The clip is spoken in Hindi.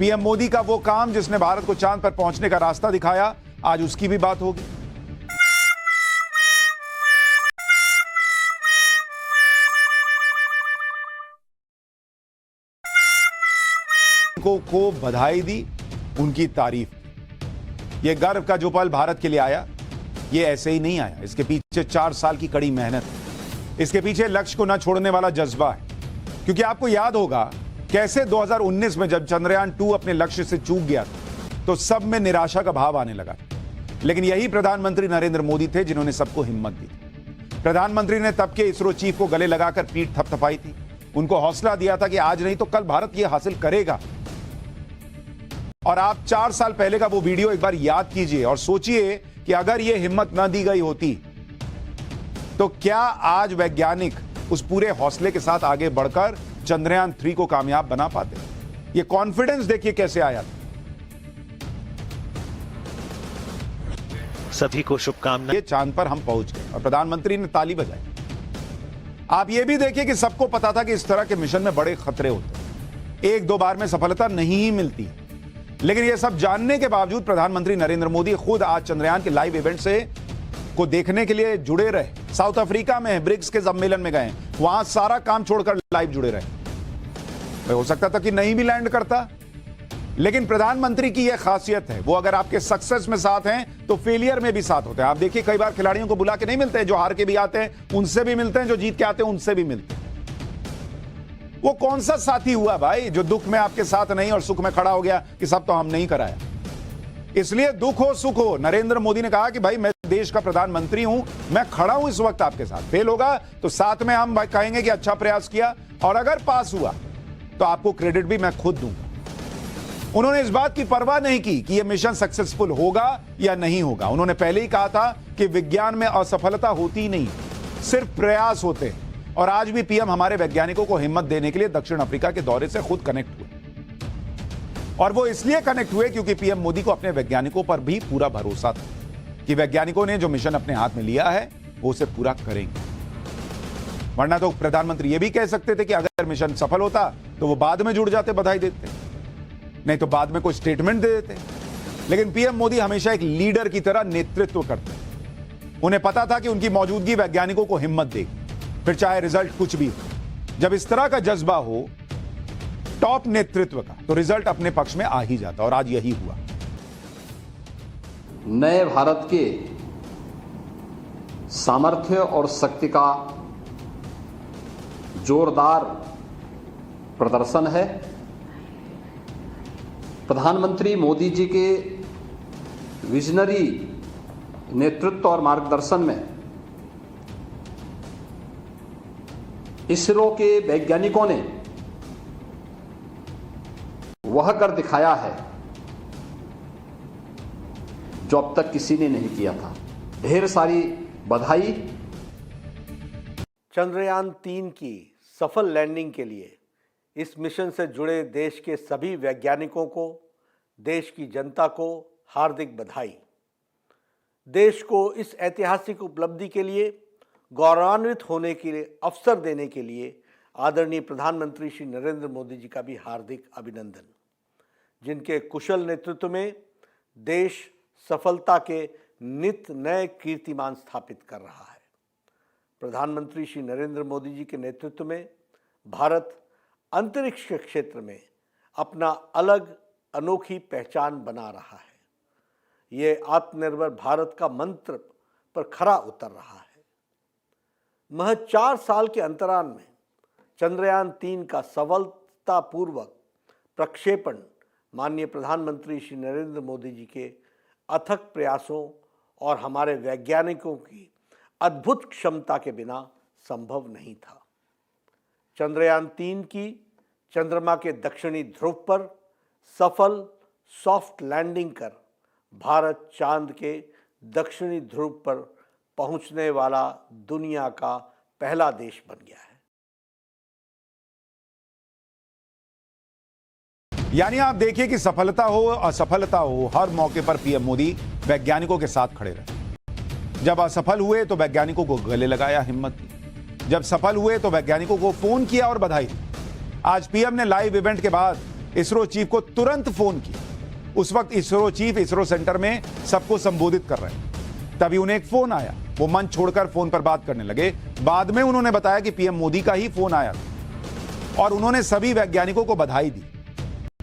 पीएम मोदी का वो काम जिसने भारत को चांद पर पहुंचने का रास्ता दिखाया, आज उसकी भी बात होगी। को बधाई दी, उनकी तारीफ। ये गर्व का जो पल भारत के लिए आया, ये ऐसे ही नहीं आया। इसके पीछे 4 साल की कड़ी मेहनत है। इसके पीछे लक्ष्य को न छोड़ने वाला जज्बा है। क्योंकि आपको याद होगा कैसे 2019 में जब चंद्रयान 2 अपने लक्ष्य से चूक गया था, तो सब में निराशा का भाव आने लगा। लेकिन यही प्रधानमंत्री नरेंद्र मोदी थे जिन्होंने सबको हिम्मत दी। प्रधानमंत्री ने तब के इसरो चीफ को गले लगाकर पीठ थपथपाई थी। उनको हौसला दिया था कि आज नहीं तो कल भारत यह हासिल करेगा। और आप 4 साल पहले का वो वीडियो एक बार याद कीजिए और सोचिए कि अगर यह हिम्मत न दी गई होती तो क्या आज वैज्ञानिक उस पूरे हौसले के साथ आगे बढ़कर चंद्रयान 3 को कामयाब बना पाते। ये कॉन्फिडेंस देखिए कैसे आया था। सभी को शुभकामनाएं। ये चांद पर हम पहुंच गए और प्रधानमंत्री ने ताली बजाई। आप ये भी देखिए कि सबको पता था कि इस तरह के मिशन में बड़े खतरे होते हैं, 1-2 बार में सफलता नहीं ही मिलती। लेकिन ये सब जानने के बावजूद प्रधानमंत्री नरेंद्र मोदी खुद आज चंद्रयान के लाइव इवेंट से को देखने के लिए जुड़े रहे। साउथ अफ्रीका में ब्रिक्स के सम्मेलन में गए, वहां सारा काम छोड़कर लाइव जुड़े रहे। हो सकता था कि नहीं भी लैंड करता, लेकिन प्रधानमंत्री की यह खासियत है, वो अगर आपके सक्सेस में साथ हैं तो फेलियर में भी साथ होते हैं। आप देखिए कई बार खिलाड़ियों को बुला के नहीं मिलते हैं, जो हार के भी आते हैं उनसे भी मिलते हैं, जो जीत के आते हैं उनसे भी मिलते हैं। वो कौन सा साथी हुआ भाई जो दुख में आपके साथ नहीं और सुख में खड़ा हो गया कि सब तो हम नहीं कराया। इसलिए दुख हो सुख हो, नरेंद्र मोदी ने कहा कि भाई मैं देश का प्रधानमंत्री हूं, मैं खड़ा हूं इस वक्त आपके साथ। फेल होगा तो साथ में हम कहेंगे कि अच्छा प्रयास किया, और अगर पास हुआ तो आपको क्रेडिट भी मैं खुद दूंगा। उन्होंने इस बात की परवाह नहीं की कि यह मिशन सक्सेसफुल होगा या नहीं होगा। उन्होंने पहले ही कहा था कि विज्ञान में असफलता होती नहीं, सिर्फ प्रयास होते हैं। और आज भी पीएम हमारे वैज्ञानिकों को हिम्मत देने के लिए दक्षिण अफ्रीका के दौरे से खुद कनेक्ट हुए, और वो इसलिए कनेक्ट हुए क्योंकि पीएम मोदी को अपने वैज्ञानिकों पर भी पूरा भरोसा था कि वैज्ञानिकों ने जो मिशन अपने हाथ में लिया है वो उसे पूरा करेंगे। वरना तो प्रधानमंत्री ये भी कह सकते थे कि अगर मिशन सफल होता तो वो बाद में जुड़ जाते, बधाई देते, नहीं तो बाद में कोई स्टेटमेंट दे देते। लेकिन पीएम मोदी हमेशा एक लीडर की तरह नेतृत्व करते। उन्हें पता था कि उनकी मौजूदगी वैज्ञानिकों को हिम्मत देगी, फिर चाहे रिजल्ट कुछ भी हो। जब इस तरह का जज्बा हो टॉप नेतृत्व का, तो रिजल्ट अपने पक्ष में आ ही जाता, और आज यही हुआ। नए भारत के सामर्थ्य और शक्ति का जोरदार प्रदर्शन है। प्रधानमंत्री मोदी जी के विजनरी नेतृत्व और मार्गदर्शन में इसरो के वैज्ञानिकों ने वह कर दिखाया है जो अब तक किसी ने नहीं किया था। ढेर सारी बधाई। चंद्रयान 3 की सफल लैंडिंग के लिए इस मिशन से जुड़े देश के सभी वैज्ञानिकों को, देश की जनता को हार्दिक बधाई। देश को इस ऐतिहासिक उपलब्धि के लिए गौरवान्वित होने के लिए अवसर देने के लिए आदरणीय प्रधानमंत्री श्री नरेंद्र मोदी जी का भी हार्दिक अभिनंदन, जिनके कुशल नेतृत्व में देश सफलता के नित नए कीर्तिमान स्थापित कर रहा है। प्रधानमंत्री श्री नरेंद्र मोदी जी के नेतृत्व में भारत अंतरिक्ष के क्षेत्र में अपना अलग अनोखी पहचान बना रहा है। ये आत्मनिर्भर भारत का मंत्र पर खरा उतर रहा है। महज 4 साल के अंतराल में चंद्रयान 3 का सफलतापूर्वक प्रक्षेपण माननीय प्रधानमंत्री श्री नरेंद्र मोदी जी के अथक प्रयासों और हमारे वैज्ञानिकों की अद्भुत क्षमता के बिना संभव नहीं था। चंद्रयान 3 की चंद्रमा के दक्षिणी ध्रुव पर सफल सॉफ्ट लैंडिंग कर भारत चांद के दक्षिणी ध्रुव पर पहुंचने वाला दुनिया का पहला देश बन गया है। यानी आप देखिए कि सफलता हो असफलता हो, हर मौके पर पीएम मोदी वैज्ञानिकों के साथ खड़े रहे। जब असफल हुए तो वैज्ञानिकों को गले लगाया, हिम्मत दी। जब सफल हुए तो वैज्ञानिकों को फोन किया और बधाई दी। आज पीएम ने लाइव इवेंट के बाद इसरो चीफ को तुरंत फोन किया। उस वक्त इसरो चीफ इसरो सेंटर में सबको संबोधित कर रहे हैं। तभी उन्हें एक फोन आया, वो मंच छोड़कर फोन पर बात करने लगे। बाद में उन्होंने बताया कि पीएम मोदी का ही फोन आया था और उन्होंने सभी वैज्ञानिकों को बधाई दी।